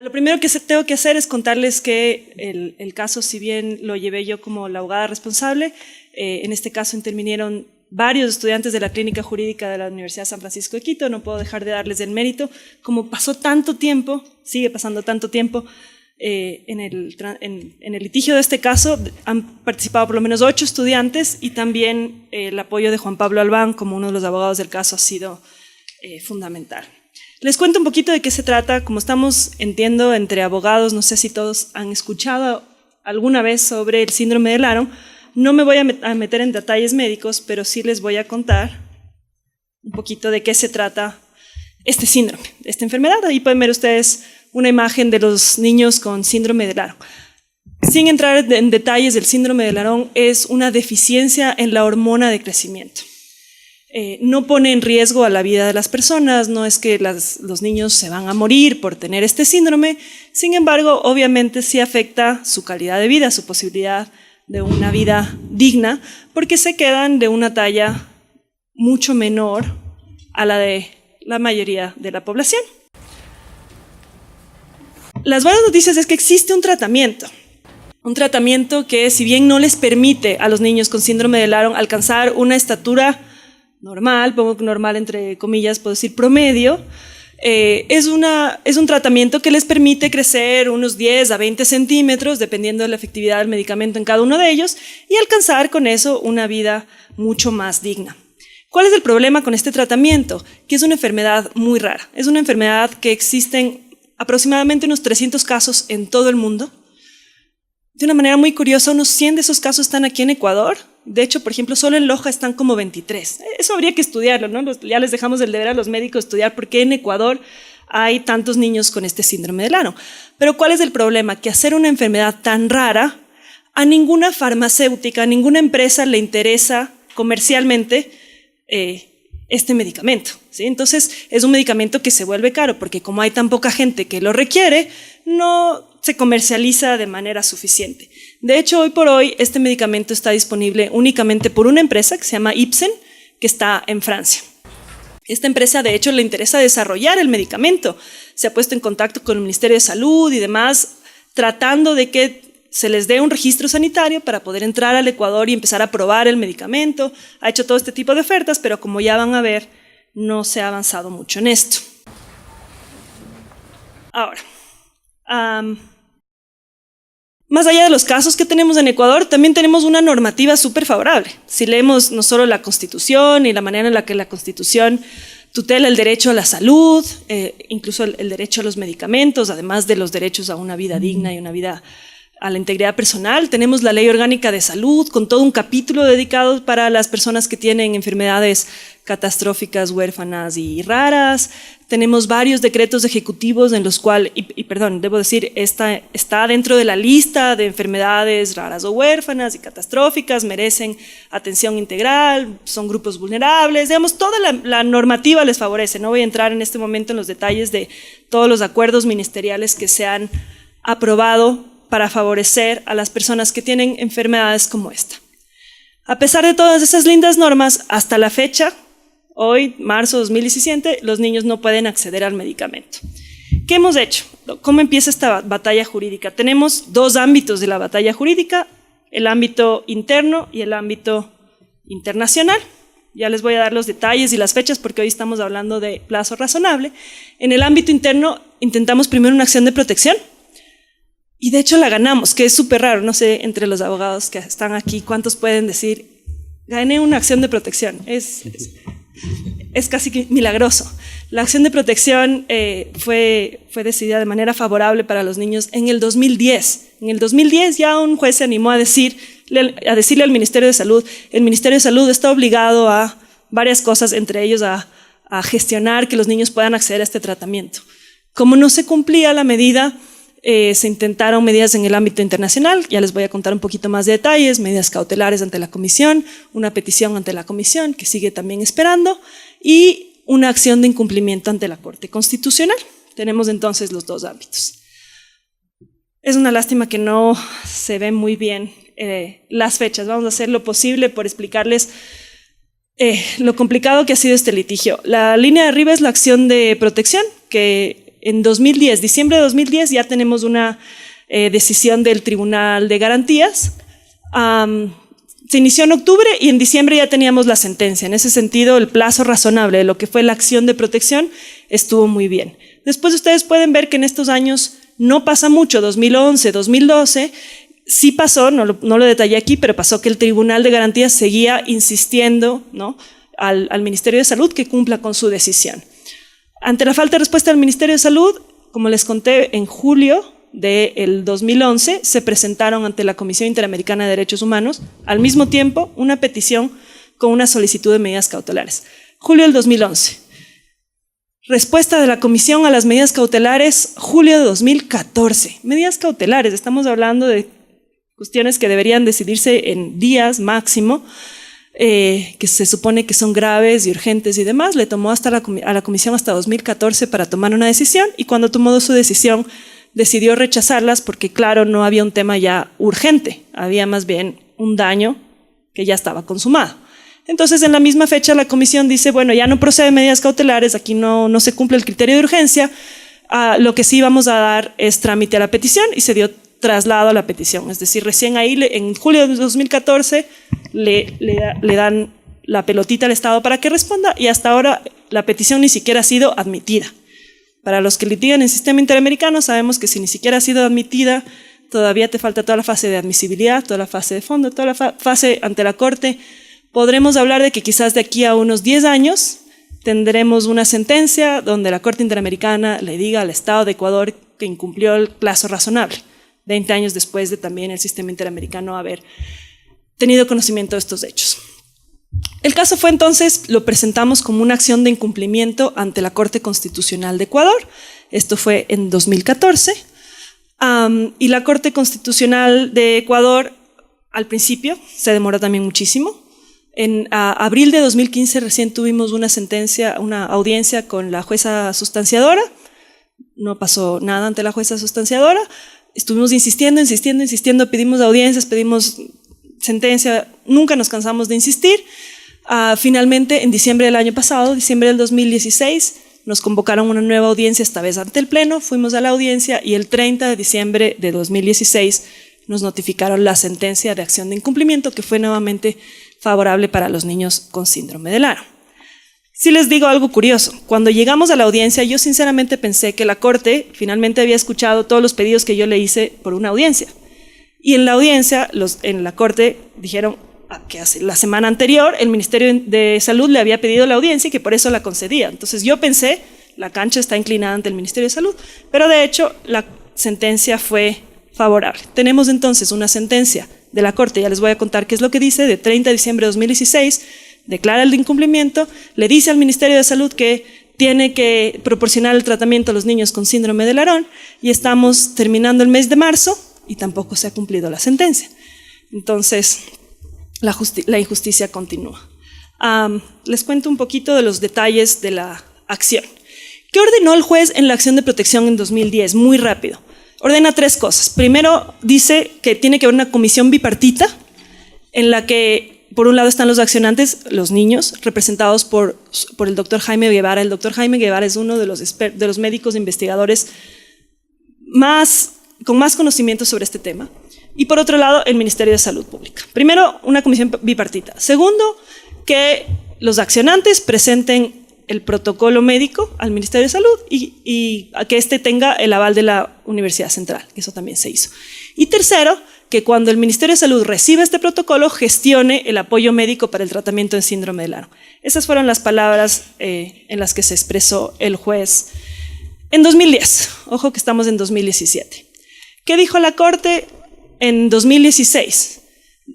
Lo primero que tengo que hacer es contarles que el caso, si bien lo llevé yo como la abogada responsable, en este caso intervinieron varios estudiantes de la Clínica Jurídica de la Universidad de San Francisco de Quito. No puedo dejar de darles el mérito. Como pasó tanto tiempo, sigue pasando tanto tiempo, en el litigio de este caso han participado por lo menos 8 estudiantes y también el apoyo de Juan Pablo Albán como uno de los abogados del caso ha sido fundamental. Les cuento un poquito de qué se trata. Como estamos, entiendo, entre abogados, no sé si todos han escuchado alguna vez sobre el síndrome de Laron. No me voy a meter en detalles médicos, pero sí les voy a contar un poquito de qué se trata este síndrome, esta enfermedad. Ahí pueden ver ustedes una imagen de los niños con síndrome de Laron. Sin entrar en detalles, el síndrome de Laron es una deficiencia en la hormona de crecimiento. No pone en riesgo a la vida de las personas, no es que los niños se van a morir por tener este síndrome. Sin embargo, obviamente sí afecta su calidad de vida, su posibilidad de una vida digna, porque se quedan de una talla mucho menor a la de la mayoría de la población. Las buenas noticias es que existe un tratamiento que, si bien no les permite a los niños con síndrome de Laron alcanzar una estatura normal, pongo normal entre comillas, puedo decir promedio, es un tratamiento que les permite crecer unos 10 a 20 centímetros, dependiendo de la efectividad del medicamento en cada uno de ellos, y alcanzar con eso una vida mucho más digna. ¿Cuál es el problema con este tratamiento? Que es una enfermedad muy rara. Es una enfermedad que existen aproximadamente unos 300 casos en todo el mundo. De una manera muy curiosa, unos 100 de esos casos están aquí en Ecuador. De hecho, por ejemplo, solo en Loja están como 23. Eso habría que estudiarlo, ¿no? Ya les dejamos el deber a los médicos estudiar por qué en Ecuador hay tantos niños con este síndrome de Laron. Pero ¿cuál es el problema? Que hacer una enfermedad tan rara, a ninguna farmacéutica, a ninguna empresa le interesa comercialmente este medicamento, ¿sí? Entonces, es un medicamento que se vuelve caro, porque como hay tan poca gente que lo requiere, no se comercializa de manera suficiente. De hecho, hoy por hoy, este medicamento está disponible únicamente por una empresa que se llama Ipsen, que está en Francia. Esta empresa, de hecho, le interesa desarrollar el medicamento. Se ha puesto en contacto con el Ministerio de Salud y demás, tratando de que se les dé un registro sanitario para poder entrar al Ecuador y empezar a probar el medicamento. Ha hecho todo este tipo de ofertas, pero como ya van a ver, no se ha avanzado mucho en esto. Ahora, más allá de los casos que tenemos en Ecuador, también tenemos una normativa súper favorable. Si leemos no solo la Constitución y la manera en la que la Constitución tutela el derecho a la salud, incluso el derecho a los medicamentos, además de los derechos a una vida digna y una vida a la integridad personal, tenemos la Ley Orgánica de Salud con todo un capítulo dedicado para las personas que tienen enfermedades catastróficas, huérfanas y raras. Tenemos varios decretos ejecutivos en los cuales, perdón, debo decir, está dentro de la lista de enfermedades raras o huérfanas y catastróficas, merecen atención integral, son grupos vulnerables, digamos, toda la normativa les favorece. No voy a entrar en este momento en los detalles de todos los acuerdos ministeriales que se han aprobado para favorecer a las personas que tienen enfermedades como esta. A pesar de todas esas lindas normas, hasta la fecha, hoy, marzo de 2017, los niños no pueden acceder al medicamento. ¿Qué hemos hecho? ¿Cómo empieza esta batalla jurídica? Tenemos 2 ámbitos de la batalla jurídica, el ámbito interno y el ámbito internacional. Ya les voy a dar los detalles y las fechas porque hoy estamos hablando de plazo razonable. En el ámbito interno intentamos primero una acción de protección, y de hecho la ganamos, que es súper raro. No sé, entre los abogados que están aquí, ¿cuántos pueden decir, gané una acción de protección? Es casi milagroso. La acción de protección fue decidida de manera favorable para los niños en el 2010. En el 2010 ya un juez se animó a decirle al Ministerio de Salud, el Ministerio de Salud está obligado a varias cosas, entre ellos a gestionar que los niños puedan acceder a este tratamiento. Como no se cumplía la medida, se intentaron medidas en el ámbito internacional. Ya les voy a contar un poquito más de detalles, medidas cautelares ante la comisión, una petición ante la comisión que sigue también esperando y una acción de incumplimiento ante la Corte Constitucional. Tenemos entonces los 2 ámbitos. Es una lástima que no se ven muy bien las fechas. Vamos a hacer lo posible por explicarles lo complicado que ha sido este litigio. La línea de arriba es la acción de protección que En 2010, diciembre de 2010, ya tenemos una decisión del Tribunal de Garantías. Se inició en octubre y en diciembre ya teníamos la sentencia. En ese sentido, el plazo razonable de lo que fue la acción de protección estuvo muy bien. Después ustedes pueden ver que en estos años no pasa mucho, 2011, 2012, sí pasó, no lo detallé aquí, pero pasó que el Tribunal de Garantías seguía insistiendo, ¿no?, al Ministerio de Salud que cumpla con su decisión. Ante la falta de respuesta del Ministerio de Salud, como les conté, en julio del 2011 se presentaron ante la Comisión Interamericana de Derechos Humanos al mismo tiempo una petición con una solicitud de medidas cautelares. Julio del 2011. Respuesta de la Comisión a las medidas cautelares, julio de 2014. Medidas cautelares, estamos hablando de cuestiones que deberían decidirse en días máximo, que se supone que son graves y urgentes y demás. Le tomó a la Comisión hasta 2014 para tomar una decisión, y cuando tomó su decisión decidió rechazarlas porque, claro, no había un tema ya urgente, había más bien un daño que ya estaba consumado. Entonces, en la misma fecha, la Comisión dice, bueno, ya no procede medidas cautelares, aquí no se cumple el criterio de urgencia, lo que sí vamos a dar es trámite a la petición, y se dio traslado a la petición. Es decir, recién ahí, en julio de 2014, le dan la pelotita al Estado para que responda, y hasta ahora la petición ni siquiera ha sido admitida. Para los que litigan en sistema interamericano, sabemos que si ni siquiera ha sido admitida, todavía te falta toda la fase de admisibilidad, toda la fase de fondo, toda la fase ante la Corte. Podremos hablar de que quizás de aquí a unos 10 años tendremos una sentencia donde la Corte Interamericana le diga al Estado de Ecuador que incumplió el plazo razonable, 20 años después de también el sistema interamericano haber tenido conocimiento de estos hechos. El caso fue entonces, lo presentamos como una acción de incumplimiento ante la Corte Constitucional de Ecuador. Esto fue en 2014. Y la Corte Constitucional de Ecuador, al principio, se demoró también muchísimo. En abril de 2015 recién tuvimos una sentencia, una audiencia con la jueza sustanciadora. No pasó nada ante la jueza sustanciadora. Estuvimos insistiendo, pedimos audiencias, pedimos sentencia, nunca nos cansamos de insistir. Finalmente, en diciembre del año pasado, diciembre del 2016, nos convocaron una nueva audiencia, esta vez ante el Pleno, fuimos a la audiencia y el 30 de diciembre de 2016 nos notificaron la sentencia de acción de incumplimiento, que fue nuevamente favorable para los niños con síndrome de Laro. Sí les digo algo curioso, cuando llegamos a la audiencia yo sinceramente pensé que la Corte finalmente había escuchado todos los pedidos que yo le hice por una audiencia. Y en la audiencia, en la Corte dijeron que la semana anterior el Ministerio de Salud le había pedido la audiencia y que por eso la concedía. Entonces yo pensé, la cancha está inclinada ante el Ministerio de Salud, pero de hecho la sentencia fue favorable. Tenemos entonces una sentencia de la Corte, ya les voy a contar qué es lo que dice, de 30 de diciembre de 2016, declara el incumplimiento, le dice al Ministerio de Salud que tiene que proporcionar el tratamiento a los niños con síndrome de Larón, y estamos terminando el mes de marzo y tampoco se ha cumplido la sentencia. Entonces, la injusticia continúa. Les cuento un poquito de los detalles de la acción. ¿Qué ordenó el juez en la acción de protección en 2010? Muy rápido. Ordena 3 cosas. Primero, dice que tiene que haber una comisión bipartita en la que, por un lado, están los accionantes, los niños, representados por el doctor Jaime Guevara. El doctor Jaime Guevara es uno de los médicos investigadores con más conocimiento sobre este tema. Y por otro lado, el Ministerio de Salud Pública. Primero, una comisión bipartita. Segundo, que los accionantes presenten el protocolo médico al Ministerio de Salud y a que éste tenga el aval de la Universidad Central, que eso también se hizo. Y tercero, que cuando el Ministerio de Salud reciba este protocolo, gestione el apoyo médico para el tratamiento en síndrome de Laro. Esas fueron las palabras en las que se expresó el juez en 2010. Ojo que estamos en 2017. ¿Qué dijo la Corte en 2016?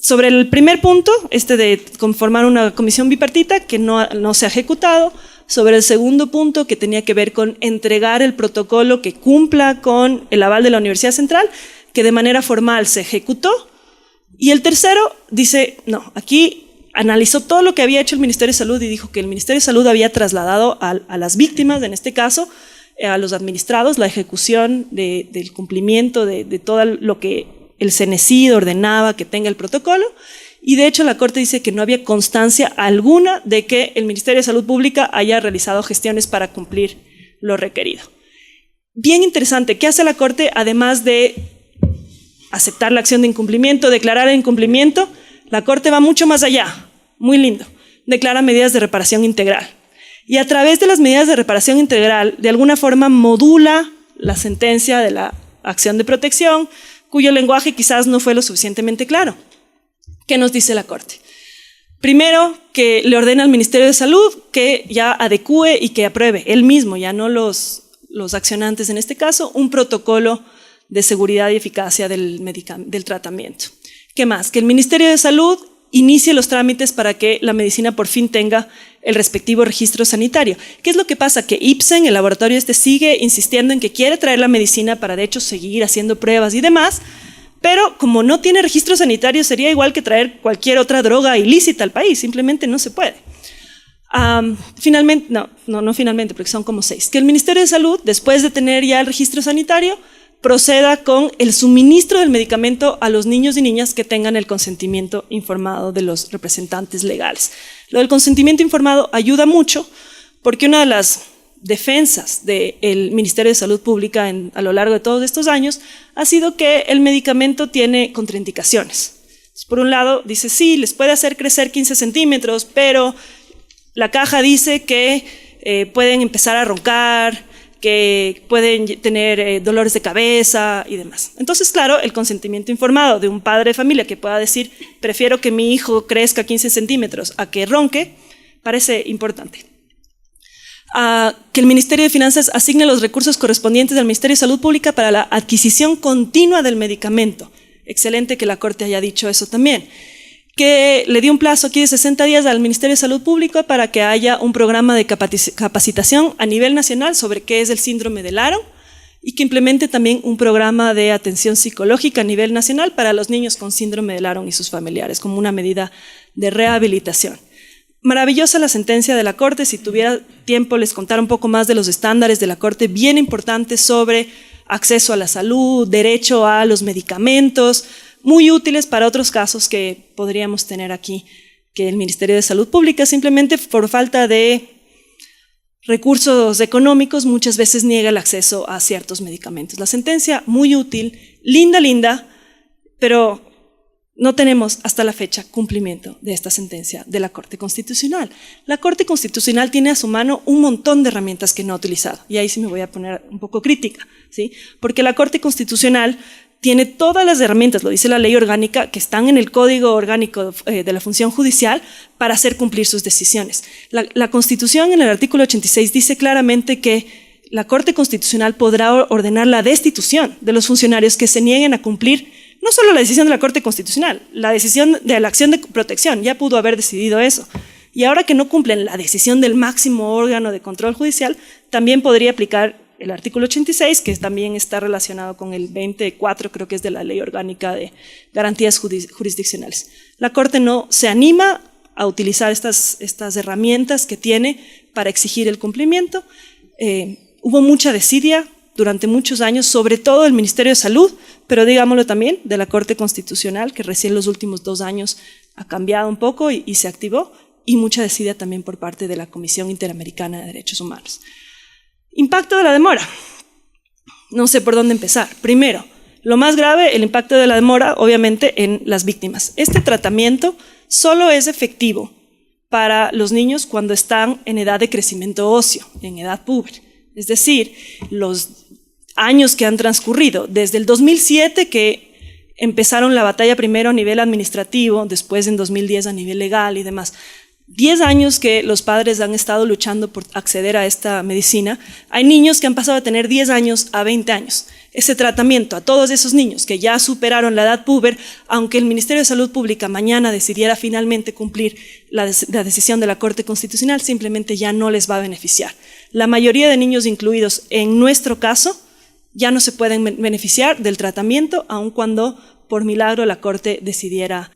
Sobre el primer punto, de conformar una comisión bipartita, que no se ha ejecutado. Sobre el segundo punto, que tenía que ver con entregar el protocolo que cumpla con el aval de la Universidad Central, que de manera formal se ejecutó. Y el tercero dice, no, aquí analizó todo lo que había hecho el Ministerio de Salud y dijo que el Ministerio de Salud había trasladado a las víctimas, en este caso, a los administrados, la ejecución del cumplimiento de todo lo que el CENESID ordenaba que tenga el protocolo, y de hecho la Corte dice que no había constancia alguna de que el Ministerio de Salud Pública haya realizado gestiones para cumplir lo requerido. bien interesante. ¿Qué hace la Corte? Además de aceptar la acción de incumplimiento, declarar el incumplimiento, la Corte va mucho más allá. Muy lindo. Declara medidas de reparación integral. Y a través de las medidas de reparación integral, de alguna forma modula la sentencia de la acción de protección, cuyo lenguaje quizás no fue lo suficientemente claro. ¿Qué nos dice la Corte? Primero, que le ordena al Ministerio de Salud que ya adecúe y que apruebe él mismo, ya no los accionantes en este caso, un protocolo de seguridad y eficacia del tratamiento. ¿Qué más? Que el Ministerio de Salud inicie los trámites para que la medicina por fin tenga el respectivo registro sanitario. ¿Qué es lo que pasa? Que Ipsen, el laboratorio sigue insistiendo en que quiere traer la medicina para de hecho seguir haciendo pruebas y demás, pero como no tiene registro sanitario sería igual que traer cualquier otra droga ilícita al país, simplemente no se puede. Finalmente, no finalmente, porque son como 6, que el Ministerio de Salud, después de tener ya el registro sanitario, proceda con el suministro del medicamento a los niños y niñas que tengan el consentimiento informado de los representantes legales. Lo del consentimiento informado ayuda mucho porque una de las defensas del Ministerio de Salud Pública a lo largo de todos estos años ha sido que el medicamento tiene contraindicaciones. Por un lado, dice sí, les puede hacer crecer 15 centímetros, pero la caja dice que pueden empezar a roncar, que pueden tener dolores de cabeza y demás. Entonces, claro, el consentimiento informado de un padre de familia que pueda decir prefiero que mi hijo crezca 15 centímetros a que ronque, parece importante. Que el Ministerio de Finanzas asigne los recursos correspondientes al Ministerio de Salud Pública para la adquisición continua del medicamento. Excelente que la Corte haya dicho eso también. Que le dio un plazo aquí de 60 días al Ministerio de Salud Pública para que haya un programa de capacitación a nivel nacional sobre qué es el síndrome de Laron y que implemente también un programa de atención psicológica a nivel nacional para los niños con síndrome de Laron y sus familiares, como una medida de rehabilitación. Maravillosa la sentencia de la Corte. Si tuviera tiempo les contara un poco más de los estándares de la Corte, bien importantes sobre acceso a la salud, derecho a los medicamentos, muy útiles para otros casos que podríamos tener aquí, que el Ministerio de Salud Pública simplemente por falta de recursos económicos muchas veces niega el acceso a ciertos medicamentos. La sentencia muy útil, linda, pero no tenemos hasta la fecha cumplimiento de esta sentencia de la Corte Constitucional. La Corte Constitucional tiene a su mano un montón de herramientas que no ha utilizado, y ahí sí me voy a poner un poco crítica, ¿sí? Porque la Corte Constitucional tiene todas las herramientas, lo dice la ley orgánica, que están en el Código Orgánico de la Función Judicial para hacer cumplir sus decisiones. La Constitución en el artículo 86 dice claramente que la Corte Constitucional podrá ordenar la destitución de los funcionarios que se nieguen a cumplir no solo la decisión de la Corte Constitucional, la decisión de la acción de protección, ya pudo haber decidido eso. Y ahora que no cumplen la decisión del máximo órgano de control judicial, también podría aplicar el artículo 86, que también está relacionado con el 24, creo que es de la Ley Orgánica de Garantías Jurisdiccionales. La Corte no se anima a utilizar estas herramientas que tiene para exigir el cumplimiento. Hubo mucha desidia durante muchos años, sobre todo del Ministerio de Salud, pero digámoslo también de la Corte Constitucional, que recién los últimos 2 años ha cambiado un poco y se activó, y mucha desidia también por parte de la Comisión Interamericana de Derechos Humanos. Impacto de la demora. No sé por dónde empezar. Primero, lo más grave, el impacto de la demora, obviamente, en las víctimas. Este tratamiento solo es efectivo para los niños cuando están en edad de crecimiento óseo, en edad puber. Es decir, los años que han transcurrido, desde el 2007 que empezaron la batalla primero a nivel administrativo, después en 2010 a nivel legal y demás. 10 años que los padres han estado luchando por acceder a esta medicina. Hay niños que han pasado de tener 10 años a 20 años. Ese tratamiento a todos esos niños que ya superaron la edad puber, aunque el Ministerio de Salud Pública mañana decidiera finalmente cumplir la decisión de la Corte Constitucional, simplemente ya no les va a beneficiar. La mayoría de niños incluidos en nuestro caso ya no se pueden beneficiar del tratamiento, aun cuando por milagro la Corte decidiera...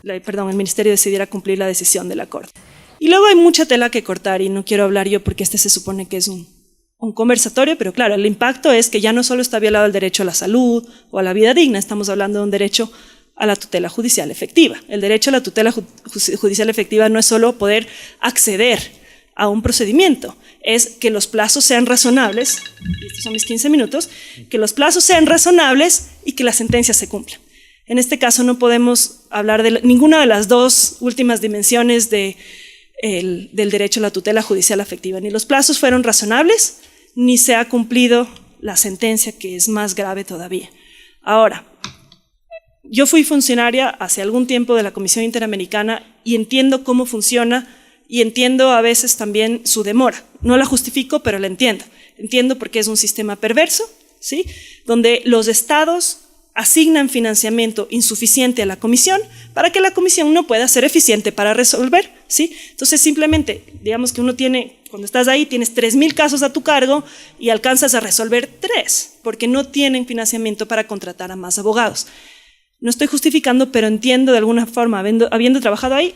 el Ministerio decidiera cumplir la decisión de la Corte. Y luego hay mucha tela que cortar y no quiero hablar yo porque este se supone que es un conversatorio, pero claro, el impacto es que ya no solo está violado el derecho a la salud o a la vida digna, estamos hablando de un derecho a la tutela judicial efectiva. El derecho a la tutela judicial efectiva no es solo poder acceder a un procedimiento, es que los plazos sean razonables, y estos son mis 15 minutos, que los plazos sean razonables y que la sentencia se cumpla. En este caso no podemos hablar de ninguna de las dos últimas dimensiones del derecho a la tutela judicial afectiva. Ni los plazos fueron razonables, ni se ha cumplido la sentencia, que es más grave todavía. Ahora, yo fui funcionaria hace algún tiempo de la Comisión Interamericana y entiendo cómo funciona y entiendo a veces también su demora. No la justifico, pero la entiendo. Entiendo porque es un sistema perverso, ¿sí? Donde los estados asignan financiamiento insuficiente a la comisión para que la comisión no pueda ser eficiente para resolver, ¿sí? Entonces simplemente, digamos que uno tiene, cuando estás ahí, tienes 3,000 casos a tu cargo y alcanzas a resolver 3, porque no tienen financiamiento para contratar a más abogados. No estoy justificando, pero entiendo de alguna forma, habiendo trabajado ahí,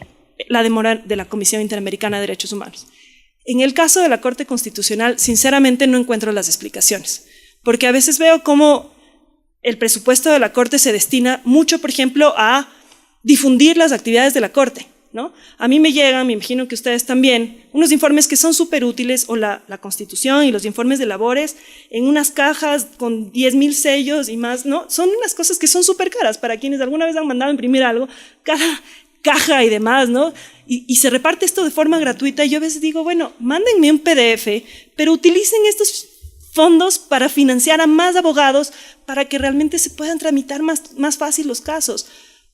la demora de la Comisión Interamericana de Derechos Humanos. En el caso de la Corte Constitucional, sinceramente no encuentro las explicaciones, porque a veces veo cómo el presupuesto de la Corte se destina mucho, por ejemplo, a difundir las actividades de la Corte, ¿no? A mí me llegan, me imagino que ustedes también, unos informes que son súper útiles, o la Constitución y los informes de labores, en unas cajas con 10,000 sellos y más, ¿no? Son unas cosas que son súper caras para quienes alguna vez han mandado a imprimir algo, cada caja y demás, ¿no? Y se reparte esto de forma gratuita y yo a veces digo, bueno, mándenme un PDF, pero utilicen estos fondos para financiar a más abogados para que realmente se puedan tramitar más fácil los casos.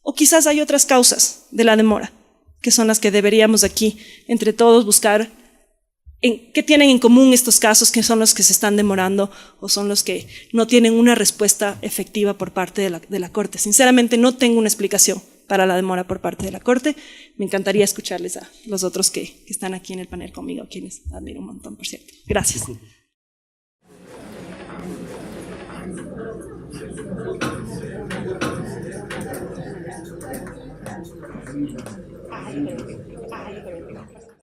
O quizás hay otras causas de la demora, que son las que deberíamos aquí, entre todos, buscar qué tienen en común estos casos, que son los que se están demorando o son los que no tienen una respuesta efectiva por parte de la Corte. Sinceramente no tengo una explicación para la demora por parte de la Corte. Me encantaría escucharles a los otros que están aquí en el panel conmigo, quienes admiro un montón, por cierto. Gracias.